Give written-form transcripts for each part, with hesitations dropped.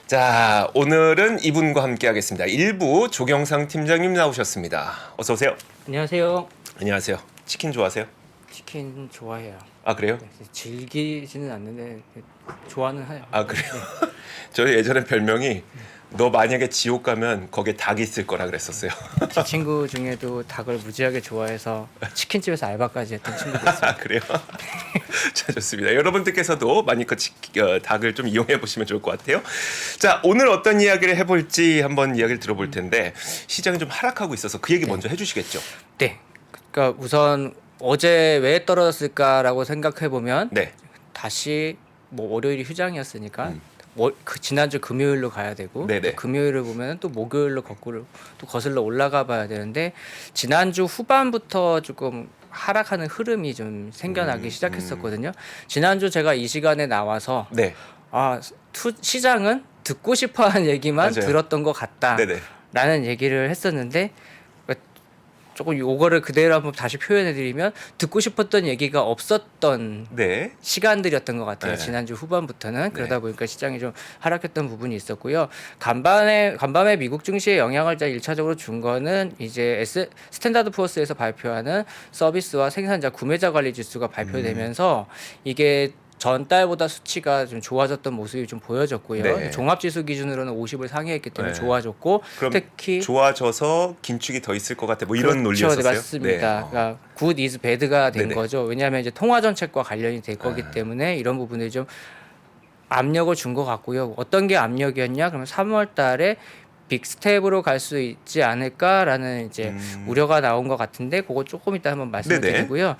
자, 오늘은 이분과 함께 하겠습니다. 1부 조경상 팀장님 나오셨습니다. 어서 오세요. 안녕하세요. 안녕하세요. 치킨 좋아하세요? 치킨 좋아해요. 아, 그래요? 네, 즐기지는 않는데 좋아는 해요. 아, 그래요? 저희 예전에 별명이 너 만약에 지옥 가면 거기에 닭이 있을 거라 그랬었어요. 제 친구 중에도 닭을 무지하게 좋아해서 치킨집에서 알바까지 했던 친구도 있어요. 아, 그래요? 자, 좋습니다. 여러분들께서도 마니껏 닭을 좀 이용해 보시면 좋을 것 같아요. 자, 오늘 어떤 이야기를 해볼지 한번 이야기를 들어볼 텐데 시장이 좀 하락하고 있어서 그 얘기 먼저 해주시겠죠? 네. 그러니까 우선 어제 왜 떨어졌을까라고 생각해 보면 네. 다시 뭐 월요일이 휴장이었으니까 그 지난주 금요일로 가야 되고 네네. 또 금요일을 보면 또 목요일로 거꾸로 또 거슬러 올라가 봐야 되는데 지난주 후반부터 조금 하락하는 흐름이 좀 생겨나기 시작했었거든요. 지난주 제가 이 시간에 나와서 네. 시장은 듣고 싶어하는 얘기만 맞아요. 들었던 것 네네. 같다라는 얘기를 했었는데 조금 요거를 그대로 한번 다시 표현해드리면 듣고 싶었던 얘기가 없었던 네. 시간들이었던 것 같아요. 네. 지난주 후반부터는 그러다 네. 보니까 시장이 좀 하락했던 부분이 있었고요. 간밤에 미국 증시에 영향을 1차적으로 준 거는 이제 스탠다드 포어스에서 발표하는 서비스와 생산자 구매자 관리 지수가 발표되면서 이게 전달보다 수치가 좀 좋아졌던 모습이 좀 보여졌고요. 네. 종합지수 기준으로는 50을 상회했기 때문에 네. 좋아졌고 그럼 특히 좋아져서 긴축이 더 있을 것 같아. 뭐 이런 그렇죠, 논리였었어요. 네, 맞습니다. 네. 그러니까 good is bad가 된 네네. 거죠. 왜냐하면 이제 통화 정책과 관련이 될 거기 때문에 이런 부분들이 좀 압력을 준 것 같고요. 어떤 게 압력이었냐? 그러면 3월달에 빅스텝으로 갈 수 있지 않을까라는 이제 우려가 나온 것 같은데 그거 조금 이따 한번 말씀을 네네. 드리고요.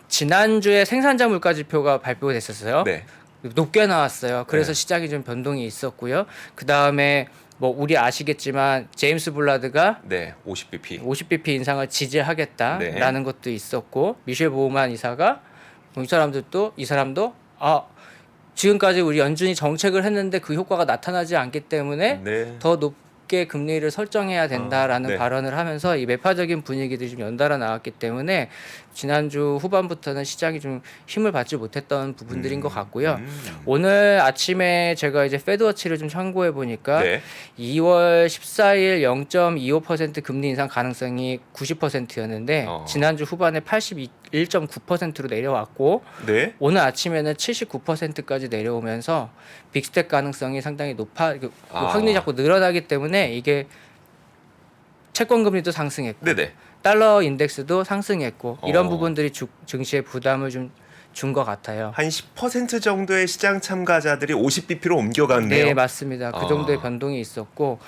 지난주에 생산자 물가 지표가 발표됐었어요. 네. 높게 나왔어요. 그래서 네. 시장이 좀 변동이 있었고요. 그 다음에 뭐 우리 아시겠지만 제임스 블라드가 네. 50bp. 50bp 인상을 지지하겠다라는 네. 것도 있었고 미셸 보우만 이사가 이 사람도 지금까지 우리 연준이 정책을 했는데 그 효과가 나타나지 않기 때문에 네. 더 높게 금리를 설정해야 된다라는 네. 발언을 하면서 이 매파적인 분위기들이 좀 연달아 나왔기 때문에 지난주 후반부터는 시장이 좀 힘을 받지 못했던 부분들인 것 같고요. 오늘 아침에 제가 이제 페드워치를 좀 참고해 보니까 네. 2월 14일 0.25% 금리 인상 가능성이 90%였는데 지난주 후반에 81.9%로 내려왔고 네. 오늘 아침에는 79%까지 내려오면서 빅스텝 가능성이 상당히 그 확률이 자꾸 늘어나기 때문에 이게 채권 금리도 상승했고 네네. 달러 인덱스도 상승했고 이런 어. 부분들이 증시에 부담을 좀 준 것 같아요. 한 10% 정도의 시장 참가자들이 50bp로 옮겨갔네요. 네, 맞습니다. 그 정도의 변동이 있었고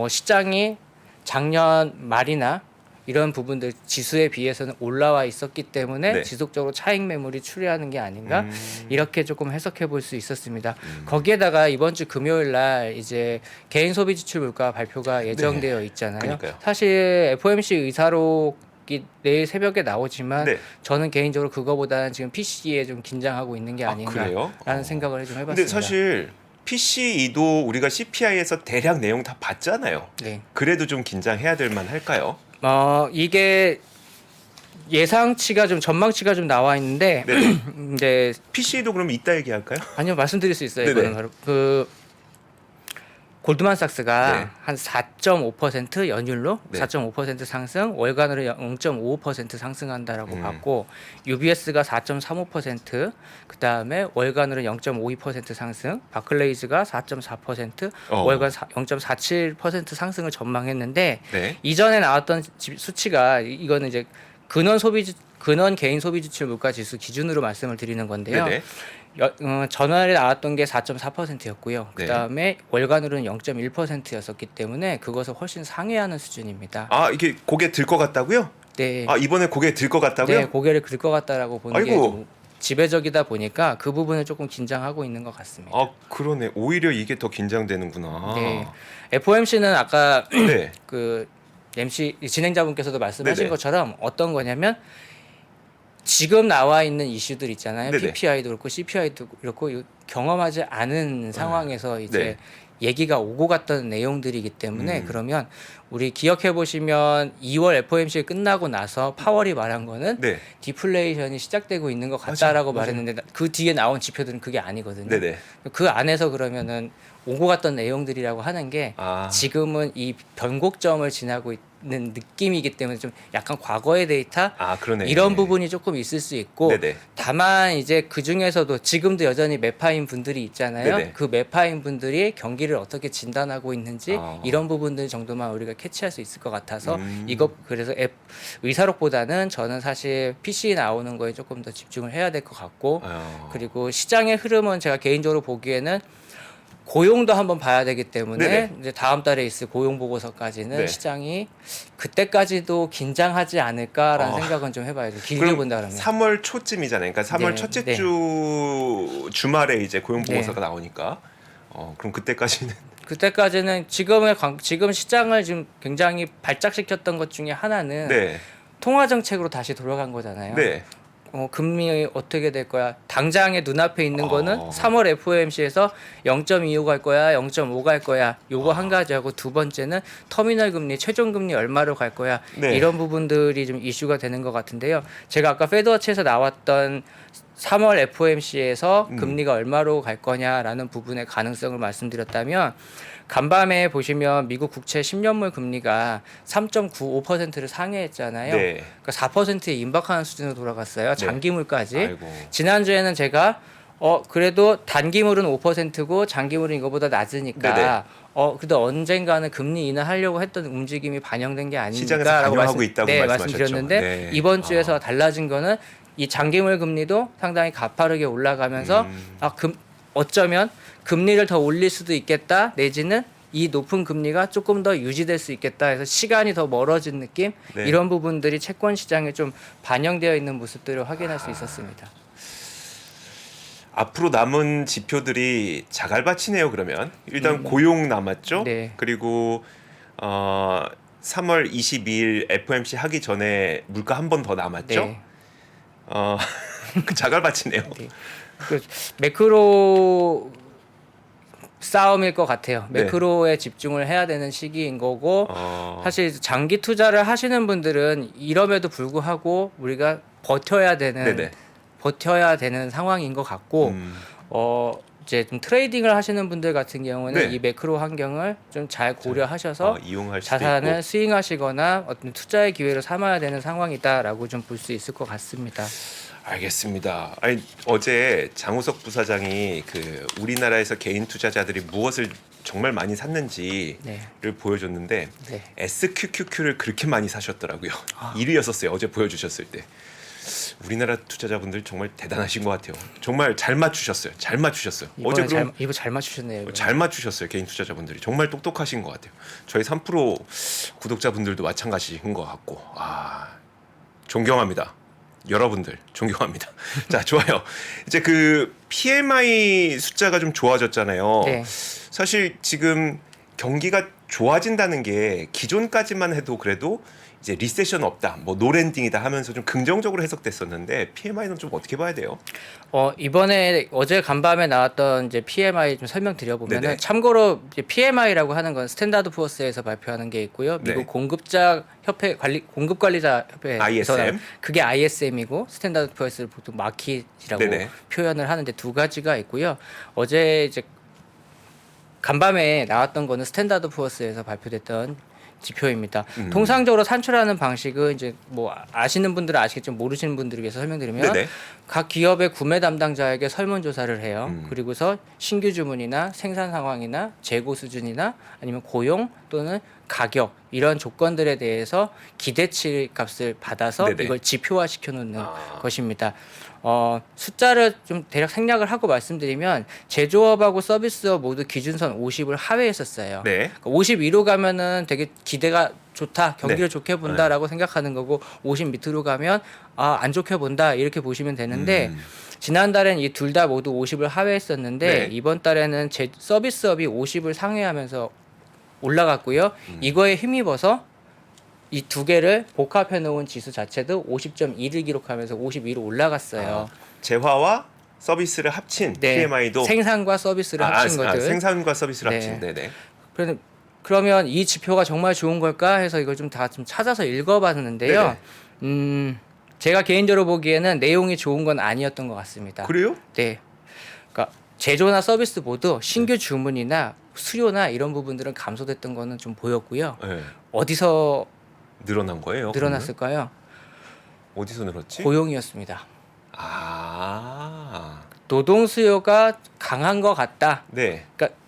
시장이 작년 말이나 이런 부분들 지수에 비해서는 올라와 있었기 때문에 네. 지속적으로 차익 매물이 추리하는 게 아닌가 이렇게 조금 해석해 볼 수 있었습니다. 거기에다가 이번 주 금요일 날 이제 개인 소비 지출 물가 발표가 예정되어 있잖아요. 그러니까요. 사실 FOMC 의사록이 내일 새벽에 나오지만 네. 저는 개인적으로 그거보다는 지금 PC에 좀 긴장하고 있는 게 그래요? 아닌가라는 생각을 좀 해봤습니다. 근데 사실 PCE도 우리가 CPI에서 대략 내용 다 봤잖아요. 네. 그래도 좀 긴장해야 될 만할까요? 이게 예상치가 좀 전망치가 좀 나와 있는데 네. 이제 PCE도 그럼 이따 얘기할까요? 아니요 말씀드릴 수 있어요. 네네. 이거는 바로 그 골드만삭스가 네. 한 4.5% 연율로 네. 4.5% 상승, 월간으로 0.55% 상승한다라고 봤고 UBS가 4.35%, 그 다음에 월간으로 0.52% 상승, 바클레이즈가 4.4%, 월간 0.47% 상승을 전망했는데 네. 이전에 나왔던 수치가 이거는 이제 근원 개인 소비 지출 물가 지수 기준으로 말씀을 드리는 건데요. 네네. 전월에 나왔던 게 4.4%였고요. 네. 그다음에 월간으로는 0.1%였었기 때문에 그것을 훨씬 상회하는 수준입니다. 아, 이게 고개 들 것 같다고요? 네. 아, 이번에 고개 들 것 같다고요? 네, 고개를 들 것 같다라고 보는 게 아이고. 좀 지배적이다 보니까 그 부분을 조금 긴장하고 있는 것 같습니다. 아, 그러네. 오히려 이게 더 긴장되는구나. 네. FOMC는 아까 네. 그 MC 진행자분께서도 말씀하신 네네. 것처럼 어떤 거냐면 지금 나와 있는 이슈들 있잖아요. 네네. PPI도 그렇고 CPI도 그렇고 경험하지 않은 상황에서 이제 네. 얘기가 오고 갔던 내용들이기 때문에 그러면 우리 기억해 보시면 2월 FOMC 끝나고 나서 파월이 말한 거는 네. 디플레이션이 시작되고 있는 것 같다라고 맞아요. 말했는데 그 뒤에 나온 지표들은 그게 아니거든요. 네네. 그 안에서 그러면은 오고 갔던 내용들이라고 하는 게 아. 지금은 이 변곡점을 지나고 있는 느낌이기 때문에 좀 약간 과거의 데이터 아, 그러네. 이런 부분이 조금 있을 수 있고 네네. 다만 이제 그 중에서도 지금도 여전히 매파인 분들이 있잖아요. 네네. 그 매파인 분들이 경기를 어떻게 진단하고 있는지 아. 이런 부분들 정도만 우리가 캐치할 수 있을 것 같아서 음. 이거 그래서 의사록보다는 저는 사실 PC 나오는 거에 조금 더 집중을 해야 될 것 같고 그리고 시장의 흐름은 제가 개인적으로 보기에는 고용도 한번 봐야 되기 때문에 네네. 이제 다음 달에 있을 고용 보고서까지는 네. 시장이 그때까지도 긴장하지 않을까라는 어. 생각은 좀 해봐야죠. 길게 그럼 본다 그러면. 3월 초쯤이잖아요. 그러니까 3월 네, 첫째 네. 주 주말에 이제 고용 네. 보고서가 나오니까 그럼 그때까지는 그때까지는 지금 시장을 지금 굉장히 발작시켰던 것 중에 하나는 네. 통화 정책으로 다시 돌아간 거잖아요. 네. 금리 어떻게 될 거야? 당장에 눈앞에 있는 거는 어. 3월 FOMC에서 0.25 갈 거야, 0.5 갈 거야. 요거 한 가지하고 두 번째는 터미널 금리, 최종 금리 얼마로 갈 거야. 네. 이런 부분들이 좀 이슈가 되는 것 같은데요. 제가 아까 페드워치에서 나왔던 3월 FOMC에서 금리가 얼마로 갈 거냐라는 부분의 가능성을 말씀드렸다면 간밤에 보시면 미국 국채 10년물 금리가 3.95%를 상회했잖아요. 네. 그러니까 4%에 임박하는 수준으로 돌아갔어요. 장기물까지. 아이고. 지난주에는 제가 그래도 단기물은 5%고 장기물은 이거보다 낮으니까 네네. 그래도 언젠가는 금리 인하하려고 했던 움직임이 반영된 게 시장에서 아닌가라고 반영하고 있다고 말씀하셨죠. 말씀드렸는데 네. 이번 주에서 달라진 거는 이 장기물 금리도 상당히 가파르게 올라가면서 어쩌면 금리를 더 올릴 수도 있겠다 내지는 이 높은 금리가 조금 더 유지될 수 있겠다 해서 시간이 더 멀어진 느낌 네. 이런 부분들이 채권 시장에 좀 반영되어 있는 모습들을 확인할 수 있었습니다. 앞으로 남은 지표들이 자갈밭이네요. 그러면 일단 고용 남았죠. 네. 그리고 3월 22일 FOMC 하기 전에 물가 한 번 더 남았죠. 네. 그 자갈밭이네요. 네. 그 매크로 싸움일 것 같아요. 네. 매크로에 집중을 해야 되는 시기인 거고 사실 장기 투자를 하시는 분들은 이럼에도 불구하고 우리가 버텨야 되는 상황인 것 같고 이제 좀 트레이딩을 하시는 분들 같은 경우는 네. 이 매크로 환경을 좀 잘 고려하셔서 이용할 수도 자산을 있고. 스윙하시거나 어떤 투자의 기회로 삼아야 되는 상황이다라고 좀 볼 수 있을 것 같습니다. 알겠습니다. 아니, 어제 장우석 부사장이 그 우리나라에서 개인 투자자들이 무엇을 정말 많이 샀는지를 네. 보여줬는데 네. SQQQ를 그렇게 많이 사셨더라고요. 1위였었어요. 어제 보여주셨을 때. 우리나라 투자자분들 정말 대단하신 것 같아요. 정말 잘 맞추셨어요. 잘 맞추셨어요. 어제 그럼 이거 잘 맞추셨네요. 이거. 잘 맞추셨어요. 개인 투자자분들이 정말 똑똑하신 것 같아요. 저희 3프로 구독자분들도 마찬가지인 것 같고 존경합니다. 여러분들 존경합니다. 자, 좋아요. 이제 그 PMI 숫자가 좀 좋아졌잖아요. 네. 사실 지금 경기가 좋아진다는 게 기존까지만 해도 그래도 이제 리세션 없다, 뭐 노랜딩이다 하면서 좀 긍정적으로 해석됐었는데 PMI는 좀 어떻게 봐야 돼요? 이번에 어제 간밤에 나왔던 이제 PMI 좀 설명드려보면은 네네. 참고로 이제 PMI라고 하는 건 스탠다드 포어스에서 발표하는 게 있고요. 미국 네. 공급관리자 협회에서 ISM. 그게 ISM이고 스탠다드 포어스를 보통 마킷이라고 네네. 표현을 하는데 두 가지가 있고요. 어제 이제 간밤에 나왔던 거는 스탠다드 포어스에서 발표됐던 지표입니다. 통상적으로 산출하는 방식은 이제 뭐 아시는 분들은 아시겠지만 모르시는 분들을 위해서 설명드리면 네네. 각 기업의 구매 담당자에게 설문조사를 해요. 그리고서 신규 주문이나 생산 상황이나 재고 수준이나 아니면 고용 또는 가격 이런 조건들에 대해서 기대치 값을 받아서 네네. 이걸 지표화 시켜 놓는 것입니다. 숫자를 좀 대략 생략을 하고 말씀드리면 제조업하고 서비스업 모두 기준선 50을 하회했었어요. 네. 그러니까 50 위로 가면은 되게 기대가 좋다, 경기를 네. 좋게 본다라고 생각하는 거고 50 밑으로 가면 안 좋게 본다 이렇게 보시면 되는데 지난달엔 이 둘 다 모두 50을 하회했었는데 네. 이번 달에는 서비스업이 50을 상회하면서 올라갔고요. 이거에 힘입어서 이 두 개를 복합해 놓은 지수 자체도 50.2를 기록하면서 52로 올라갔어요. 재화와 서비스를 합친 네. PMI도 생산과 서비스를 합친 것들. 생산과 서비스를 네. 합친. 네네. 그러면 이 지표가 정말 좋은 걸까 해서 이걸 좀 찾아서 읽어봤는데요. 제가 개인적으로 보기에는 내용이 좋은 건 아니었던 것 같습니다. 그래요? 네. 그러니까 제조나 서비스 모두 신규 주문이나 수요나 이런 부분들은 감소됐던 거는 좀 보였고요. 네. 어디서 늘어난 거예요? 늘어났을까요? 그러면? 어디서 늘었지? 고용이었습니다. 아. 노동 수요가 강한 것 같다. 네. 그러니까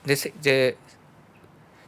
이제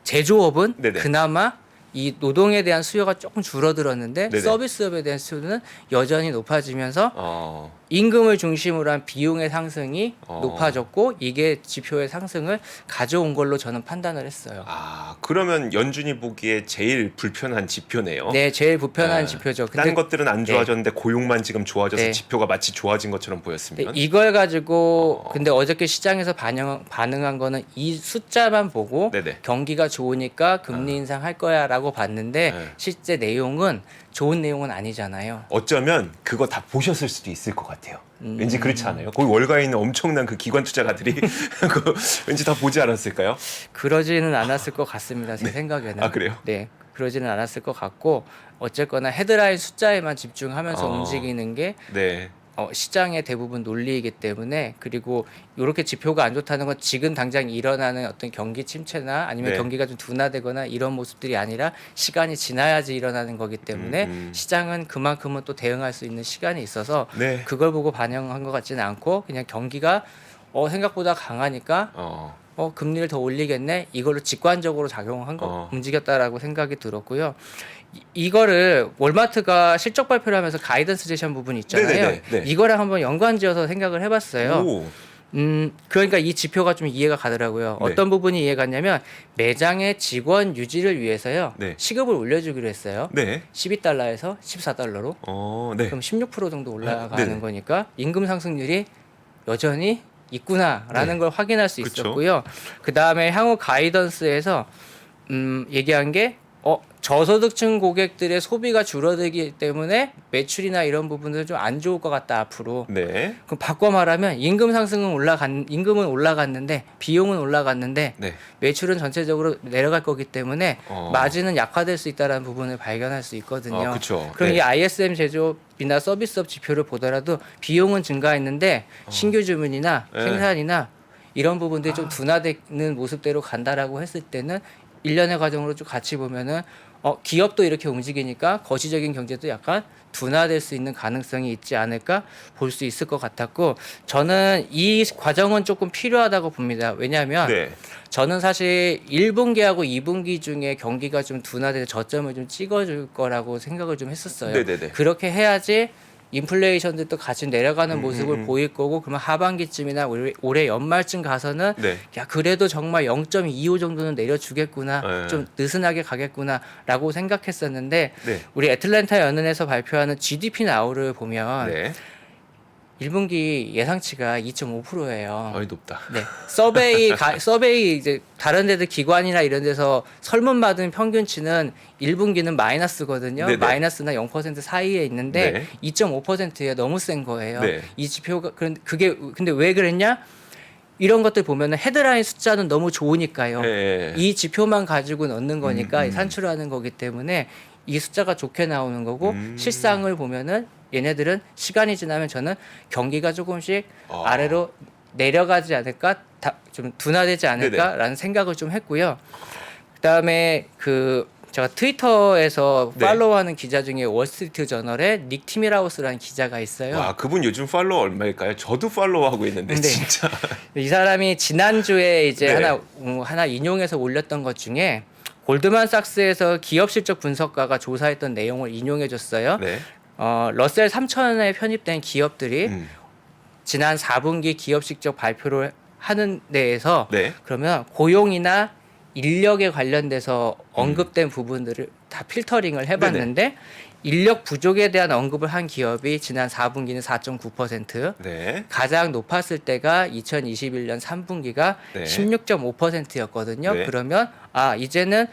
제조업은 네네. 그나마 이 노동에 대한 수요가 조금 줄어들었는데 네네. 서비스업에 대한 수요는 여전히 높아지면서 어. 임금을 중심으로 한 비용의 상승이 어. 높아졌고 이게 지표의 상승을 가져온 걸로 저는 판단을 했어요. 아, 그러면 연준이 보기에 제일 불편한 지표네요. 네, 제일 불편한 네. 지표죠. 딴 것들은 안 네. 좋아졌는데 고용만 지금 좋아져서 네. 지표가 마치 좋아진 것처럼 보였으면. 근데 이걸 가지고 근데 어저께 시장에서 반응한 거는 이 숫자만 보고 네네. 경기가 좋으니까 금리 인상할 거야라고 봤는데 네. 실제 내용은 좋은 내용은 아니잖아요. 어쩌면 그거 다 보셨을 수도 있을 것 같아요. 왠지 그렇지 않아요? 거기 월가에 있는 엄청난 그 기관 투자가들이 그거 왠지 다 보지 않았을까요? 그러지는 않았을 것 같습니다. 제 생각에는. 아, 그래요? 네. 그러지는 않았을 것 같고 어쨌거나 헤드라인 숫자에만 집중하면서 움직이는 게 네. 시장의 대부분 논리이기 때문에 그리고 이렇게 지표가 안 좋다는 건 지금 당장 일어나는 어떤 경기 침체나 아니면 네. 경기가 좀 둔화되거나 이런 모습들이 아니라 시간이 지나야지 일어나는 거기 때문에 시장은 그만큼은 또 대응할 수 있는 시간이 있어서 네. 그걸 보고 반영한 것 같지는 않고 그냥 경기가 생각보다 강하니까 금리를 더 올리겠네 이걸로 직관적으로 작용한 거 움직였다라고 생각이 들었고요. 이거를 월마트가 실적 발표를 하면서 가이던스 제시한 부분이 있잖아요. 네네네, 네. 이거랑 한번 연관지어서 생각을 해봤어요. 오. 그러니까 이 지표가 좀 이해가 가더라고요. 네. 어떤 부분이 이해가 갔냐면 매장의 직원 유지를 위해서요. 네. 시급을 올려주기로 했어요. 네. 12달러에서 14달러로. 네. 그럼 16% 정도 올라가는 네네. 거니까 임금 상승률이 여전히 있구나라는 네. 걸 확인할 수 그쵸. 있었고요. 그 다음에 향후 가이던스에서 얘기한 게 저소득층 고객들의 소비가 줄어들기 때문에 매출이나 이런 부분들은 좀 안 좋을 것 같다 앞으로. 네. 그럼 바꿔 말하면 임금은 올라갔는데 비용은 올라갔는데 네. 매출은 전체적으로 내려갈 거기 때문에 마진은 약화될 수 있다는 부분을 발견할 수 있거든요. 그렇죠. 그럼 네. 이 ISM 제조업이나 서비스업 지표를 보더라도 비용은 증가했는데 신규 주문이나 네. 생산이나 이런 부분들이 좀 둔화되는 모습대로 간다라고 했을 때는 일련의 과정으로 좀 같이 보면은 기업도 이렇게 움직이니까 거시적인 경제도 약간 둔화될 수 있는 가능성이 있지 않을까 볼 수 있을 것 같았고 저는 이 과정은 조금 필요하다고 봅니다. 왜냐하면 네. 저는 사실 1분기하고 2분기 중에 경기가 좀 둔화돼서 저점을 좀 찍어줄 거라고 생각을 좀 했었어요. 네네네. 그렇게 해야지 인플레이션들도 같이 내려가는 모습을 보일 거고 그러면 하반기쯤이나 올해 연말쯤 가서는 네. 야 그래도 정말 0.25 정도는 내려주겠구나 네. 좀 느슨하게 가겠구나라고 생각했었는데 네. 우리 애틀랜타 연은에서 발표하는 GDP 나우를 보면 네. 1분기 예상치가 2.5%예요. 높다. 네. 서베이 이제 다른 데들 기관이나 이런 데서 설문 받은 평균치는 1분기는 마이너스거든요. 네네. 마이너스나 0% 사이에 있는데 네. 2.5%에 너무 센 거예요. 네. 이 지표가 그게 근데 왜 그랬냐? 이런 것들 보면은 헤드라인 숫자는 너무 좋으니까요. 네. 이 지표만 가지고 넣는 거니까 산출하는 거기 때문에 이 숫자가 좋게 나오는 거고 실상을 보면은 얘네들은 시간이 지나면 저는 경기가 조금씩 아래로 내려가지 않을까, 좀 둔화되지 않을까라는 생각을 좀 했고요. 그다음에 제가 트위터에서 네. 팔로우하는 기자 중에 월스트리트 저널의 닉 티밀하우스라는 기자가 있어요. 와, 그분 요즘 팔로워 얼마일까요? 저도 팔로우하고 있는데 네. 진짜. 이 사람이 지난주에 이제 네. 하나 인용해서 올렸던 것 중에 골드만삭스에서 기업 실적 분석가가 조사했던 내용을 인용해 줬어요. 네. 러셀 3000에 편입된 기업들이 지난 4분기 기업 실적 발표를 하는 데에서 네. 그러면 고용이나 인력에 관련돼서 언급된 부분들을 다 필터링을 해봤는데 인력 부족에 대한 언급을 한 기업이 지난 4분기는 4.9%, 네. 가장 높았을 때가 2021년 3분기가 네. 16.5%였거든요. 네. 그러면 이제는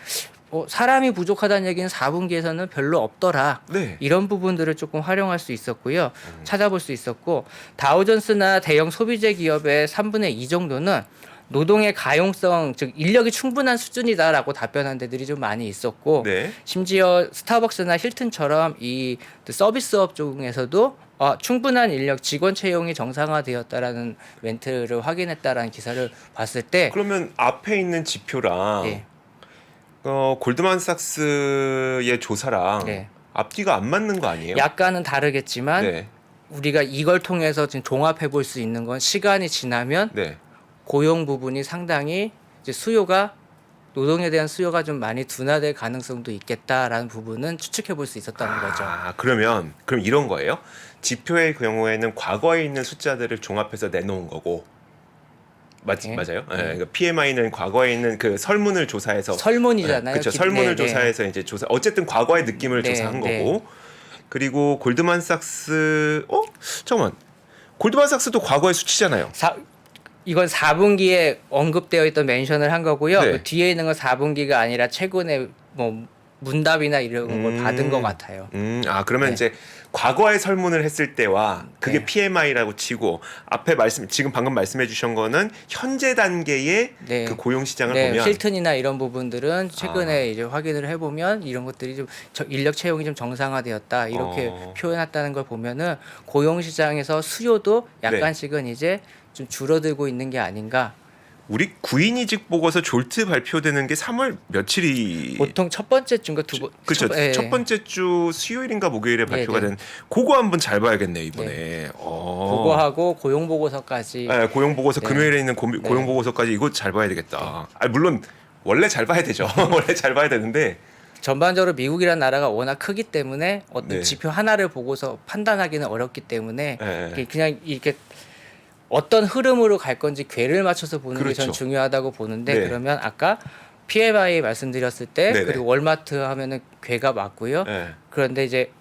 사람이 부족하다는 얘기는 4분기에서는 별로 없더라. 네. 이런 부분들을 조금 활용할 수 있었고요. 찾아볼 수 있었고 다우존스나 대형 소비재 기업의 3분의 2 정도는 노동의 가용성, 즉 인력이 충분한 수준이다라고 답변한 데들이 좀 많이 있었고 네. 심지어 스타벅스나 힐튼처럼 이 서비스업 중에서도 충분한 인력 직원 채용이 정상화되었다라는 멘트를 확인했다라는 기사를 봤을 때 그러면 앞에 있는 지표랑 네. 골드만삭스의 조사랑 네. 앞뒤가 안 맞는 거 아니에요? 약간은 다르겠지만 네. 우리가 이걸 통해서 지금 종합해 볼 수 있는 건 시간이 지나면 네. 고용 부분이 상당히 이제 노동에 대한 수요가 좀 많이 둔화될 가능성도 있겠다라는 부분은 추측해 볼 수 있었다는 거죠. 그럼 이런 거예요? 지표의 경우에는 과거에 있는 숫자들을 종합해서 내놓은 거고 네. 맞아요? 네. 그러니까 PMI는 과거에 있는 그 설문을 조사해서 설문이잖아요. 그렇죠. 설문을 네, 네. 조사해서 이제 어쨌든 과거의 느낌을 네, 조사한 네. 거고 그리고 골드만삭스 잠깐만 골드만삭스도 과거의 수치잖아요. 이건 4분기에 언급되어 있던 멘션을 한 거고요. 네. 그 뒤에 있는 건 4분기가 아니라 최근에 뭐 문답이나 이런 걸 받은 것 같아요. 그러면 네. 이제 과거의 설문을 했을 때와 그게 네. PMI라고 치고 앞에 지금 방금 말씀해 주신 거는 현재 단계의 네. 그 고용 시장을 네, 보면 힐튼이나 이런 부분들은 최근에 이제 확인을 해보면 이런 것들이 좀 인력 채용이 좀 정상화되었다 이렇게 표현했다는 걸 보면은 고용 시장에서 수요도 약간씩은 이제 좀 줄어들고 있는 게 아닌가. 우리 구인이직 보고서 졸트 발표되는 게 3월 며칠이 보통 첫 번째 주인가 그렇죠. 예. 첫 번째 주 수요일인가 목요일에 발표가 네. 된 그거 한번 잘 봐야겠네요 이번에. 그거하고 고용 보고서까지. 네, 고용 보고서 네. 금요일에 있는 고용 보고서까지 이거 잘 봐야 되겠다. 물론 원래 잘 봐야 되죠. 원래 잘 봐야 되는데 전반적으로 미국이라는 나라가 워낙 크기 때문에 어떤 네. 지표 하나를 보고서 판단하기는 어렵기 때문에 네. 그냥 이렇게 어떤 흐름으로 갈 건지 궤를 맞춰서 보는 게 전 그렇죠. 중요하다고 보는데 네. 그러면 아까 PMI 말씀드렸을 때 네네. 그리고 월마트 하면은 궤가 맞고요. 네. 그런데 이제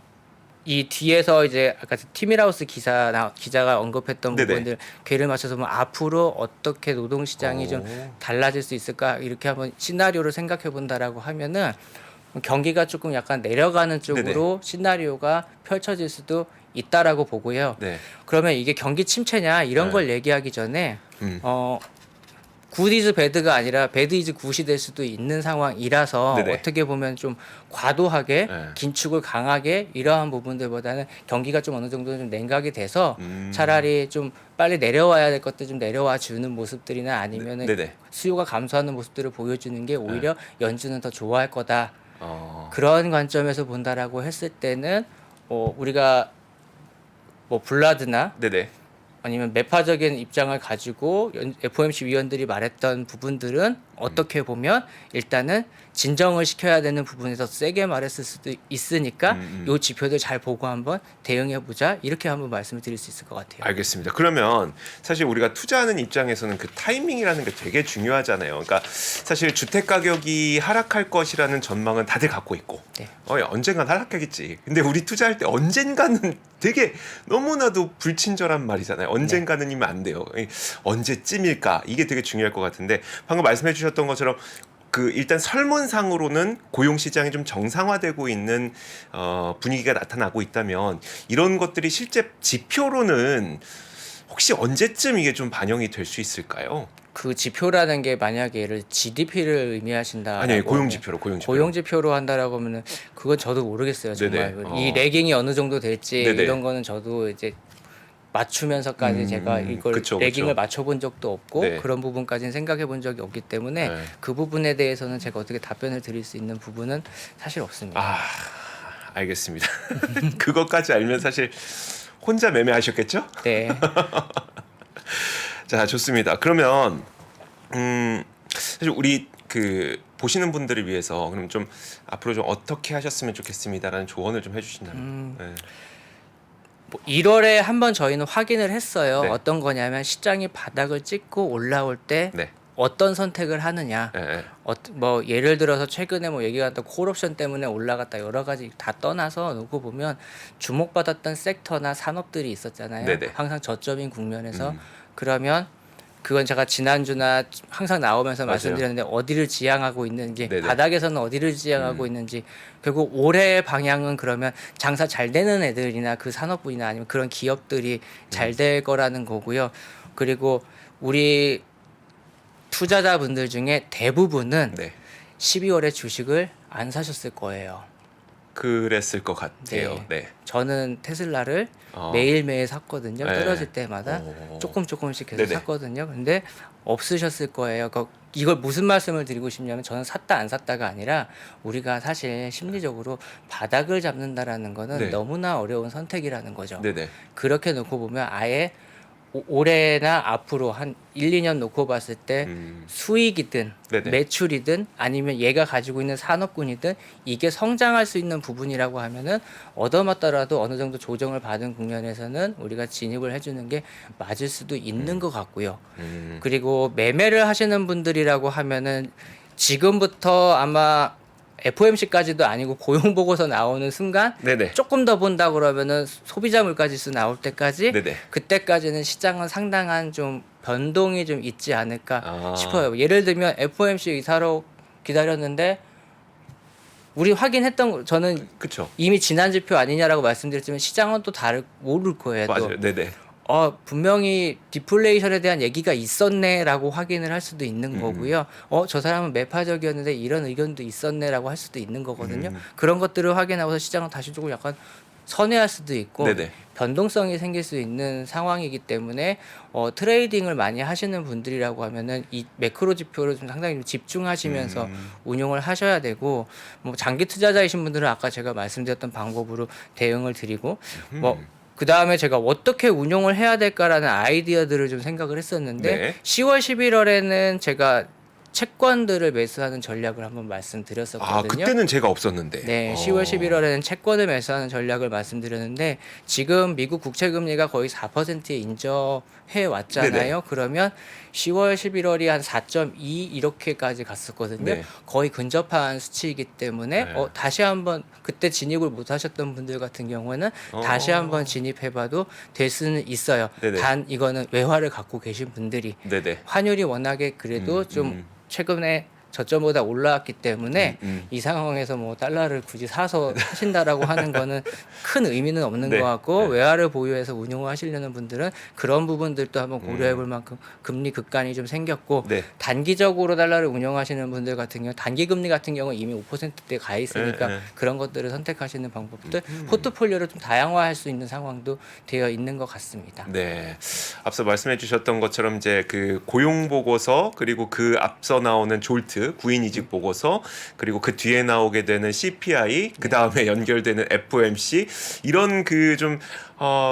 이 뒤에서 이제 아까 티밀하우스 기자가 언급했던 네네. 부분들 궤를 맞춰서 보면 앞으로 어떻게 노동 시장이 좀 달라질 수 있을까 이렇게 한번 시나리오를 생각해 본다라고 하면은 경기가 조금 약간 내려가는 쪽으로 시나리오가 펼쳐질 수도 있다라고 보고요. 네. 그러면 이게 경기 침체냐 이런 네. 걸 얘기하기 전에 음. 굿 이즈 배드가 아니라 배드 이즈 굿이 될 수도 있는 상황이라서 네네. 어떻게 보면 좀 과도하게 네. 긴축을 강하게 이러한 부분들보다는 경기가 좀 어느 정도 좀 냉각이 돼서 차라리 좀 빨리 내려와야 될 것들 좀 내려와 주는 모습들이나 아니면은 네네. 수요가 감소하는 모습들을 보여주는 게 오히려 연준은 더 좋아할 거다. 어. 그런 관점에서 본다라고 했을 때는 우리가 뭐 블라드나 네네. 아니면 매파적인 입장을 가지고 FOMC 위원들이 말했던 부분들은 어떻게 보면 일단은 진정을 시켜야 되는 부분에서 세게 말했을 수도 있으니까 요 지표들 잘 보고 한번 대응해 보자 이렇게 한번 말씀을 드릴 수 있을 것 같아요. 알겠습니다. 그러면 사실 우리가 투자하는 입장에서는 그 타이밍이라는 게 되게 중요하잖아요. 그러니까 사실 주택 가격이 하락할 것이라는 전망은 다들 갖고 있고 네. 언젠간 하락하겠지. 근데 우리 투자할 때 언젠가는 되게 너무나도 불친절한 말이잖아요. 언젠가는이면 안 돼요. 언제쯤일까? 이게 되게 중요할 것 같은데 방금 말씀해 주셨던 것처럼 일단 설문상으로는 고용 시장이 좀 정상화되고 있는 분위기가 나타나고 있다면 이런 것들이 실제 지표로는 혹시 언제쯤 이게 좀 반영이 될 수 있을까요? 그 지표라는 게 만약에 예를 GDP를 의미하신다. 아니요, 고용 지표로. 고용 지표로 한다라고 하면은 그건 저도 모르겠어요. 정말 네네. 이 레깅이 어느 정도 될지 네네. 이런 거는 저도 이제 맞추면서까지 제가 이걸 그쵸, 레깅을 그쵸. 맞춰본 적도 없고 네. 그런 부분까지는 생각해 본 적이 없기 때문에 네. 그 부분에 대해서는 제가 어떻게 답변을 드릴 수 있는 부분은 사실 없습니다. 알겠습니다. 그것까지 알면 사실 혼자 매매하셨겠죠? 네. 자, 좋습니다. 그러면 사실 우리 보시는 분들을 위해서 그럼 좀 앞으로 좀 어떻게 하셨으면 좋겠습니다라는 조언을 좀 해주신다면. 네. 뭐 1월에 한번 저희는 확인을 했어요. 네. 어떤 거냐면 시장이 바닥을 찍고 올라올 때 네. 어떤 선택을 하느냐. 네. 뭐 예를 들어서 최근에 뭐 얘기가 나왔던 콜옵션 때문에 올라갔다 여러 가지 다 떠나서 놓고 보면 주목받았던 섹터나 산업들이 있었잖아요. 네네. 항상 저점인 국면에서 그러면 그건 제가 지난주나 항상 나오면서 맞아요. 말씀드렸는데 어디를 지향하고 있는지 네네. 바닥에서는 어디를 지향하고 있는지 결국 올해의 방향은 그러면 장사 잘 되는 애들이나 그 산업군이나 아니면 그런 기업들이 잘 될 거라는 거고요. 그리고 우리 투자자분들 중에 대부분은 네. 12월에 주식을 안 사셨을 거예요. 그랬을 것 같아요. 네. 네. 저는 테슬라를 어. 매일매일 샀거든요. 네. 떨어질 때마다 오. 조금씩 계속 네네. 샀거든요. 근데 없으셨을 거예요. 이걸 무슨 말씀을 드리고 싶냐면 저는 샀다 안 샀다가 아니라 우리가 사실 심리적으로 바닥을 잡는다라는 거는 네. 너무나 어려운 선택이라는 거죠. 네네. 그렇게 놓고 보면 아예 올해나 앞으로 한 1, 2년 놓고 봤을 때 수익이든 네네. 매출이든 아니면 얘가 가지고 있는 산업군이든 이게 성장할 수 있는 부분이라고 하면은 얻어맞더라도 어느 정도 조정을 받은 국면에서는 우리가 진입을 해주는 게 맞을 수도 있는 것 같고요. 그리고 매매를 하시는 분들이라고 하면은 지금부터 아마 FOMC까지도 아니고 고용 보고서 나오는 순간 네네. 조금 더 본다 그러면은 소비자 물가지수 나올 때까지 네네. 그때까지는 시장은 상당한 좀 변동이 좀 있지 않을까 아. 싶어요. 예를 들면 FOMC 의사로 기다렸는데 우리 확인했던 거 저는 그쵸. 이미 지난 지표 아니냐라고 말씀드렸지만 시장은 또 모를 거예요. 또. 맞아요. 네네. 분명히 디플레이션에 대한 얘기가 있었네라고 확인을 할 수도 있는 거고요. 저 사람은 매파적이었는데 이런 의견도 있었네라고 할 수도 있는 거거든요. 그런 것들을 확인하고서 시장은 다시 조금 약간 선회할 수도 있고 네네. 변동성이 생길 수 있는 상황이기 때문에 트레이딩을 많이 하시는 분들이라고 하면은 이 매크로 지표를 좀 상당히 좀 집중하시면서 운용을 하셔야 되고 뭐 장기 투자자이신 분들은 아까 제가 말씀드렸던 방법으로 대응을 드리고 그 다음에 제가 어떻게 운용을 해야 될까라는 아이디어들을 좀 생각을 했었는데 네. 10월, 11월에는 제가 채권들을 매수하는 전략을 한번 아, 말씀드렸었거든요. 그때는 제가 없었는데. 네, 10월, 11월에는 채권을 매수하는 전략을 말씀드렸는데 지금 미국 국채 금리가 거의 4%에 인저해 왔잖아요. 그러면 10월, 11월이 한 4.2 이렇게까지 갔었거든요. 네. 거의 근접한 수치이기 때문에 네. 다시 한번 그때 진입을 못 하셨던 분들 같은 경우에는 다시 한번 진입해봐도 될 수는 있어요. 네네. 단 이거는 외화를 갖고 계신 분들이 네네. 환율이 워낙에 그래도 좀 최근에 저점보다 올라왔기 때문에 이 상황에서 뭐 달러를 굳이 사서 하신다라고 하는 거는 큰 의미는 없는 네. 것 같고 네. 외화를 보유해서 운용을 하시려는 분들은 그런 부분들도 한번 고려해 볼 만큼 금리 급간이 좀 생겼고 네. 단기적으로 달러를 운용하시는 분들 같은 경우 단기 금리 같은 경우는 이미 5%대 가 있으니까 네. 그런 것들을 선택하시는 방법들 포트폴리오를 좀 다양화할 수 있는 상황도 되어 있는 것 같습니다. 네. 앞서 말씀해 주셨던 것처럼 이제 그 고용 보고서 그리고 그 앞서 나오는 졸트 구인 이직 보고서 그리고 그 뒤에 나오게 되는 CPI 그 다음에 연결되는 FOMC 이런 그 좀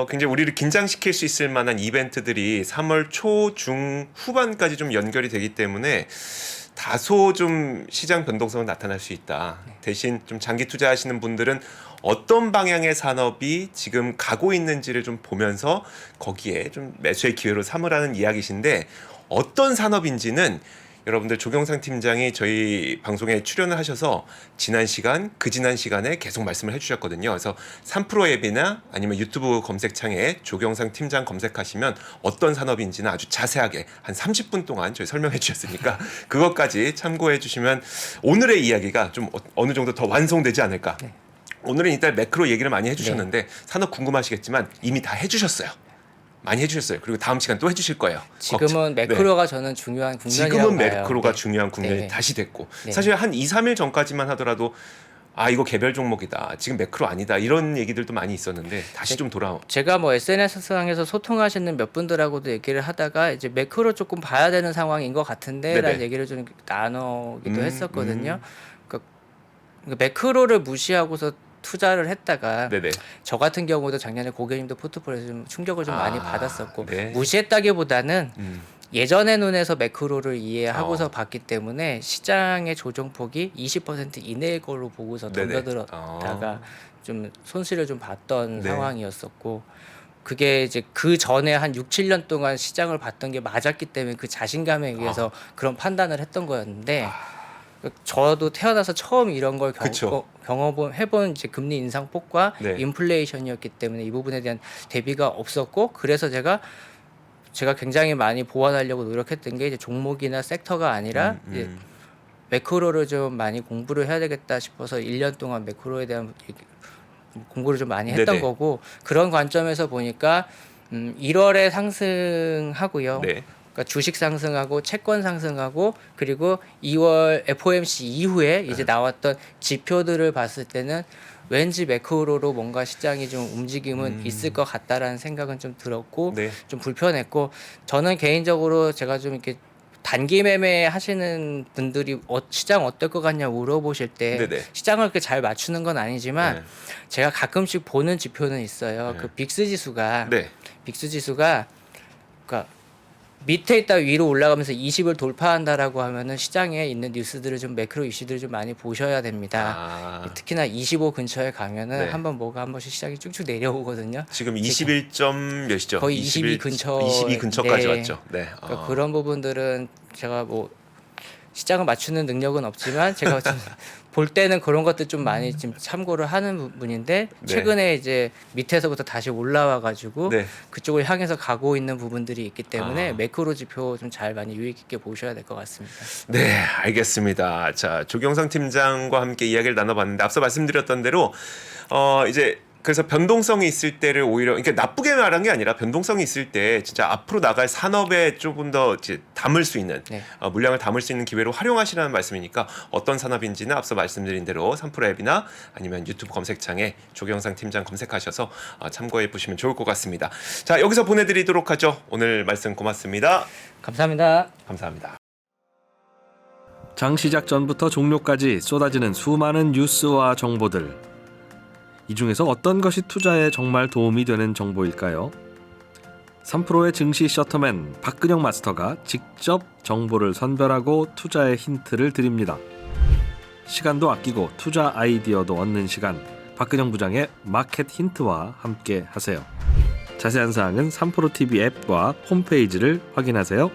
굉장히 우리를 긴장시킬 수 있을 만한 이벤트들이 3월 초, 중, 후반까지 좀 연결이 되기 때문에 다소 좀 시장 변동성은 나타날 수 있다. 대신 좀 장기 투자하시는 분들은 어떤 방향의 산업이 지금 가고 있는지를 좀 보면서 거기에 좀 매수의 기회로 삼으라는 이야기신데 어떤 산업인지는 여러분들 조경상 팀장이 저희 방송에 출연을 하셔서 지난 시간, 그 지난 시간에 계속 말씀을 해주셨거든요. 그래서 3프로 앱이나 아니면 유튜브 검색창에 조경상 팀장 검색하시면 어떤 산업인지는 아주 자세하게 한 30분 동안 저희 설명해 주셨으니까 그것까지 참고해 주시면 오늘의 이야기가 좀 어느 정도 더 완성되지 않을까. 오늘은 일단 매크로 얘기를 많이 해주셨는데 산업 궁금하시겠지만 이미 다 해주셨어요. 많이 해주셨어요. 그리고 다음 시간 또 해주실 거예요. 지금은 매크로가 저는 중요한 국면이라고 지금은 봐요. 매크로가 네. 중요한 국면이 네. 다시 됐고 네. 사실 한 2, 3일 전까지만 하더라도 이거 개별 종목이다. 지금 매크로 아니다. 이런 얘기들도 많이 있었는데 다시 좀 돌아온. 제가 뭐 SNS상에서 소통하시는 몇 분들하고도 얘기를 하다가 이제 매크로 조금 봐야 되는 상황인 것 같은데라는 네네. 얘기를 좀 나누기도 했었거든요. 그러니까 매크로를 무시하고서 투자를 했다가 네네. 저 같은 경우도 작년에 고객님도 포트폴리오에서 좀 충격을 좀 많이 아, 받았었고 네. 무시했다기보다는 예전의 눈에서 매크로를 이해하고서 어. 봤기 때문에 시장의 조정폭이 20% 이내일 걸로 보고서 네네. 덤벼들었다가 좀 손실을 좀 봤던 네. 상황이었었고 그게 이제 그 전에 한 6, 7년 동안 시장을 봤던 게 맞았기 때문에 그 자신감에 의해서 그런 판단을 했던 거였는데 저도 태어나서 처음 이런 걸 그쵸. 경험해본 이제 금리 인상폭과 네. 인플레이션이었기 때문에 이 부분에 대한 대비가 없었고 그래서 제가 제가 굉장히 많이 보완하려고 노력했던 게 이제 종목이나 섹터가 아니라 이제 매크로를 좀 많이 공부를 해야 되겠다 싶어서 1년 동안 매크로에 대한 공부를 좀 많이 했던 네네. 거고 그런 관점에서 보니까 1월에 상승하고요. 네. 그러니까 주식 상승하고 채권 상승하고 그리고 2월 FOMC 이후에 이제 나왔던 지표들을 봤을 때는 왠지 매크로로 뭔가 시장이 좀 움직임은 있을 것 같다라는 생각은 좀 들었고 네. 좀 불편했고 저는 개인적으로 제가 좀 이렇게 단기 매매 하시는 분들이 시장 어떨 것 같냐 물어보실 때 네네. 시장을 그렇게 잘 맞추는 건 아니지만 네. 제가 가끔씩 보는 지표는 있어요. 그 빅스 지수가 네. 빅스 지수가 그러니까 밑에 있다 위로 올라가면서 20을 돌파한다라고 하면은 시장에 있는 뉴스들을 좀 매크로 이슈들을 좀 많이 보셔야 됩니다. 아, 특히나 25 근처에 가면은 네. 한번 뭐가 한 번씩 시장이 쭉쭉 내려오거든요. 지금 21점 몇이죠? 거의 22 근처 22 근처까지 네. 왔죠. 네. 그러니까 그런 부분들은 제가 뭐 시장을 맞추는 능력은 없지만 제가 좀 볼 때는 그런 것들 좀 많이 좀 참고를 하는 부분인데 네. 최근에 이제 밑에서부터 다시 올라와 가지고 네. 그쪽을 향해서 가고 있는 부분들이 있기 때문에 아. 매크로 지표 좀 잘 많이 유의 깊게 보셔야 될 것 같습니다. 네, 알겠습니다. 자, 조경상 팀장과 함께 이야기를 나눠봤는데 앞서 말씀드렸던 대로 이제 그래서 변동성이 있을 때를 오히려 그러니까 나쁘게 말한 게 아니라 변동성이 있을 때 진짜 앞으로 나갈 산업에 조금 더 이제 담을 수 있는 네. 물량을 담을 수 있는 기회로 활용하시라는 말씀이니까 어떤 산업인지는 앞서 말씀드린 대로 3프로 앱이나 아니면 유튜브 검색창에 조경상 팀장 검색하셔서 참고해 보시면 좋을 것 같습니다. 자, 여기서 보내드리도록 하죠. 오늘 말씀 고맙습니다. 감사합니다. 감사합니다. 장 시작 전부터 종료까지 쏟아지는 수많은 뉴스와 정보들. 이 중에서 어떤 것이 투자에 정말 도움이 되는 정보일까요? 3프로의 증시 셔터맨 박근영 마스터가 직접 정보를 선별하고 투자의 힌트를 드립니다. 시간도 아끼고 투자 아이디어도 얻는 시간, 박근영 부장의 마켓 힌트와 함께 하세요. 자세한 사항은 3프로 TV 앱과 홈페이지를 확인하세요.